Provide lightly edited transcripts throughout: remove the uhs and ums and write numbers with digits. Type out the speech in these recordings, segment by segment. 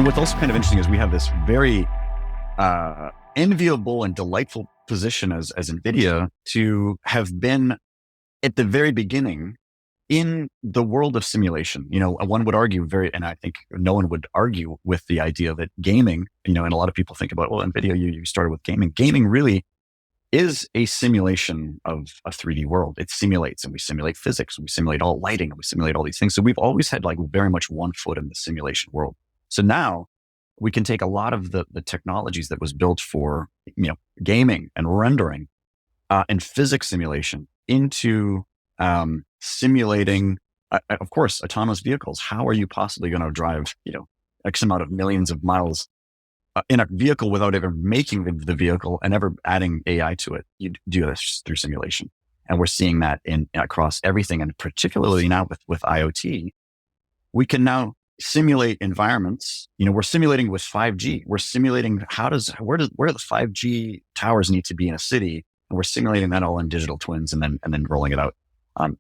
And what's also kind of interesting is we have this very enviable and delightful position as NVIDIA to have been at the very beginning in the world of simulation. One would argue and I think no one would argue with the idea that gaming, and a lot of people think about, well, NVIDIA, you started with gaming. Gaming really is a simulation of a 3D world. It simulates, and we simulate physics, and we simulate all lighting, and we simulate all these things. So we've always had very much one foot in the simulation world. So now we can take a lot of the technologies that was built for, gaming and rendering and physics simulation into simulating, of course, autonomous vehicles. How are you possibly going to drive, X amount of millions of miles in a vehicle without ever making the vehicle and ever adding AI to it? You do this through simulation. And we're seeing that across everything. And particularly now with IoT, we can now simulate environments. We're simulating with 5G. We're simulating where do the 5G towers need to be in a city. And we're simulating that all in digital twins and then rolling it out.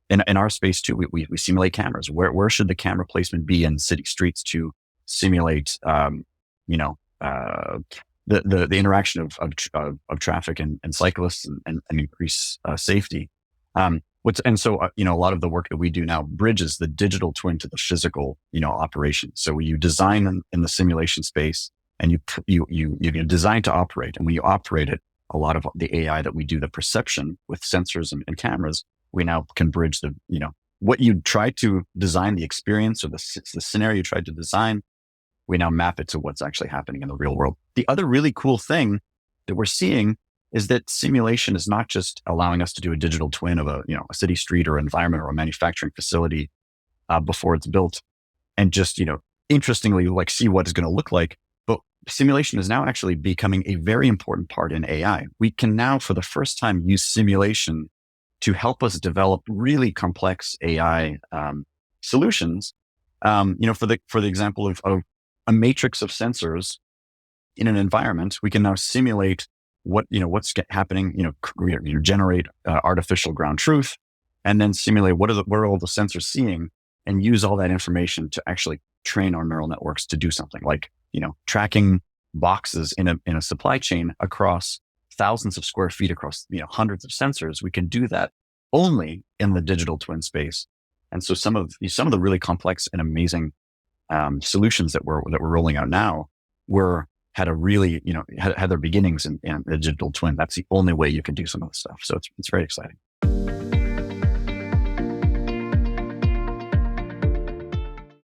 In our space too, we simulate cameras. Where should the camera placement be in city streets to simulate, the interaction of traffic and cyclists and increase safety. A lot of the work that we do now bridges the digital twin to the physical, operation. So you design in the simulation space, and you design to operate, and when you operate it, a lot of the AI that we do, the perception with sensors and cameras, we now can bridge what you tried to design, the experience or the scenario you tried to design. We now map it to what's actually happening in the real world. The other really cool thing that we're seeing is that simulation is not just allowing us to do a digital twin of a city street or environment or a manufacturing facility before it's built, and just, interestingly, see what it's going to look like. But simulation is now actually becoming a very important part in AI. We can now, for the first time, use simulation to help us develop really complex AI solutions. For the example of a matrix of sensors in an environment, we can now simulate what's happening, generate artificial ground truth, and then simulate what are all the sensors seeing, and use all that information to actually train our neural networks to do something like, tracking boxes in a supply chain across thousands of square feet across, hundreds of sensors. We can do that only in the digital twin space. And so some of the really complex and amazing solutions that we're rolling out now had their beginnings in the digital twin. That's the only way you can do some of the stuff. So it's very exciting.